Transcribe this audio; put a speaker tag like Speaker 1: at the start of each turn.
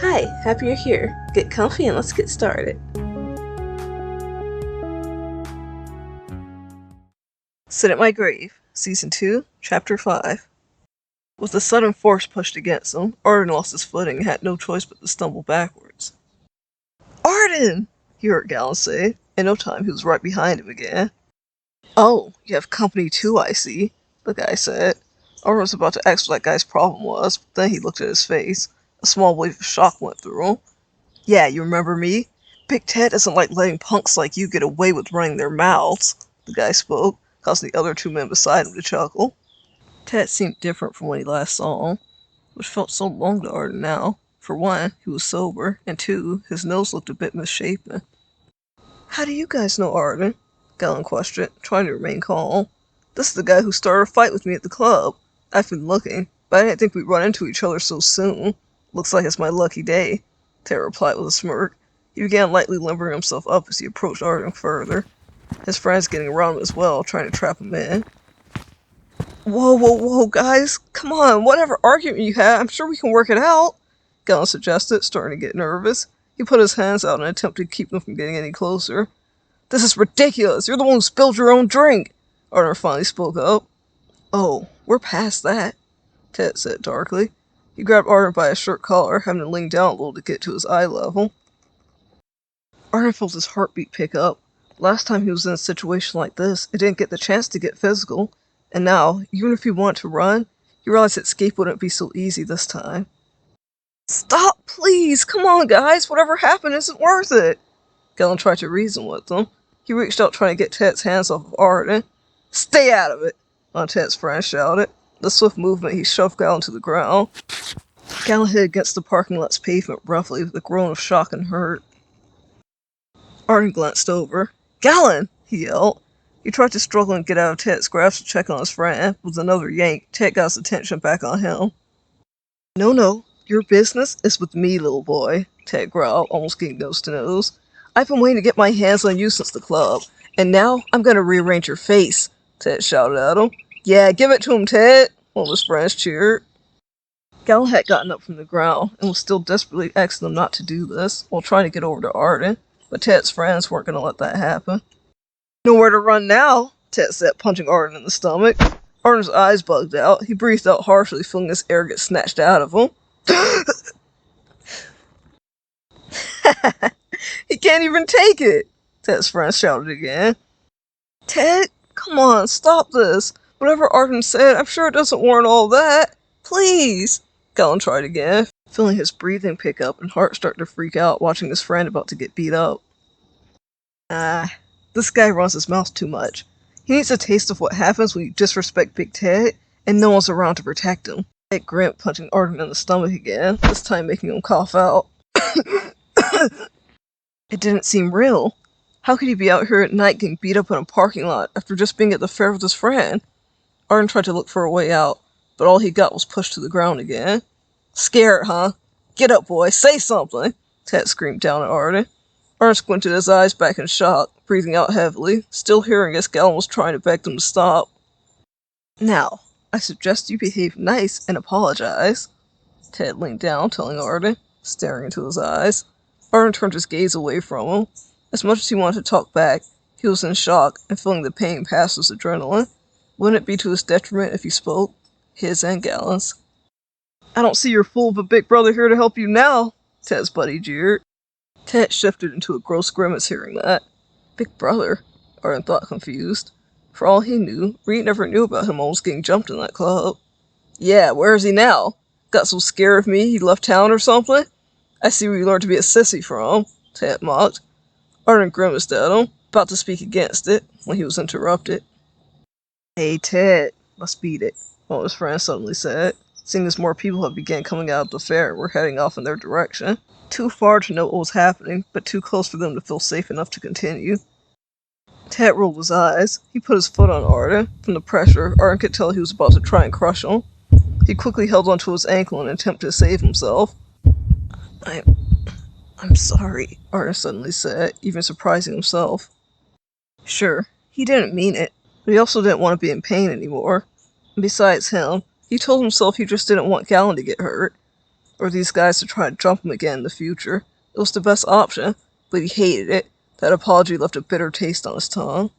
Speaker 1: Hi, happy you're here. Get comfy and let's get started.
Speaker 2: Sit at My Grave, Season 2, Chapter 5. With a sudden force pushed against him, Arden lost his footing and had no choice but to stumble backwards. "Arden!" he heard Gallon say. In no time, he was right behind him again. "Oh, you have company too, I see," the guy said. Arden was about to ask what that guy's problem was, but then he looked at his face. A small wave of shock went through him. "Yeah, you remember me? Big Ted doesn't like letting punks like you get away with running their mouths," the guy spoke, causing the other two men beside him to chuckle. Ted seemed different from when he last saw him, which felt so long to Arden now. For one, he was sober, and two, his nose looked a bit misshapen. "How do you guys know Arden?" Gallon questioned, trying to remain calm. "This is the guy who started a fight with me at the club. I've been looking, but I didn't think we'd run into each other so soon. Looks like it's my lucky day," Ted replied with a smirk. He began lightly limbering himself up as he approached Arden further. His friends getting around him as well, trying to trap him in. Whoa, guys. Come on, whatever argument you had, I'm sure we can work it out," Gallon suggested, starting to get nervous. He put his hands out in an attempt to keep them from getting any closer. "This is ridiculous. You're the one who spilled your own drink," Arden finally spoke up. "Oh, we're past that," Ted said darkly. He grabbed Arden by his shirt collar, having to lean down a little to get to his eye level. Arden felt his heartbeat pick up. Last time he was in a situation like this, it didn't get the chance to get physical. And now, even if he wanted to run, he realized that escape wouldn't be so easy this time. "Stop, please! Come on, guys! Whatever happened isn't worth it!" Gallon tried to reason with them. He reached out trying to get Ted's hands off of Arden. "Stay out of it!" one of Ted's friends shouted. With a swift movement, he shoved Gallon to the ground. Gallon hit against the parking lot's pavement roughly with a groan of shock and hurt. Arden glanced over. "Gallon!" he yelled. He tried to struggle and get out of Ted's grasp to check on his friend. With another yank, Ted got his attention back on him. No, your business is with me, little boy," Ted growled, almost getting nose to nose. "I've been waiting to get my hands on you since the club, and now I'm gonna rearrange your face," Ted shouted at him. "Yeah, give it to him, Ted," one of his friends cheered. Gallon had gotten up from the ground and was still desperately asking them not to do this, while trying to get over to Arden, but Ted's friends weren't gonna let that happen. "Nowhere to run now," Ted said, punching Arden in the stomach. Arden's eyes bugged out. He breathed out harshly, feeling his air get snatched out of him. "He can't even take it," Ted's friend shouted again. "Ted, come on, stop this. Whatever Arden said, I'm sure it doesn't warrant all that. Please," Gallon tried again, feeling his breathing pick up and heart start to freak out, watching his friend about to get beat up. This guy runs his mouth too much. He needs a taste of what happens when you disrespect Big Ted, and no one's around to protect him." Ted grinned, punching Arden in the stomach again, this time making him cough out. It didn't seem real. How could he be out here at night getting beat up in a parking lot after just being at the fair with his friend? Arden tried to look for a way out, but all he got was pushed to the ground again. "Scared, huh? Get up, boy, say something," Ted screamed down at Arden. Arden squinted his eyes back in shock, breathing out heavily, still hearing as Gallon was trying to beg them to stop. "Now, I suggest you behave nice and apologize," Ted leaned down, telling Arden, staring into his eyes. Arden turned his gaze away from him. As much as he wanted to talk back, he was in shock and feeling the pain pass his adrenaline. Wouldn't it be to his detriment if he spoke? His and Gallon's. "I don't see your fool of a big brother here to help you now," Ted's buddy jeered. Ted shifted into a gross grimace hearing that. Big brother? Arden thought, confused. For all he knew, Reed never knew about him almost getting jumped in that club. "Yeah, where is he now? Got so scared of me he left town or something? I see where you learned to be a sissy from," Ted mocked. Arden grimaced at him, about to speak against it, when he was interrupted. "Hey, Ted, let's beat it," one of his friends suddenly said, seeing as more people had begun coming out of the fair and were heading off in their direction. Too far to know what was happening, but too close for them to feel safe enough to continue. Ted rolled his eyes. He put his foot on Arden. From the pressure, Arden could tell he was about to try and crush him. He quickly held onto his ankle in an attempt to save himself. I'm sorry," Arden suddenly said, even surprising himself. Sure, he didn't mean it, but he also didn't want to be in pain anymore. And besides him, he told himself he just didn't want Gallon to get hurt. or these guys to try to jump him again in the future. It was the best option, but he hated it. That apology left a bitter taste on his tongue.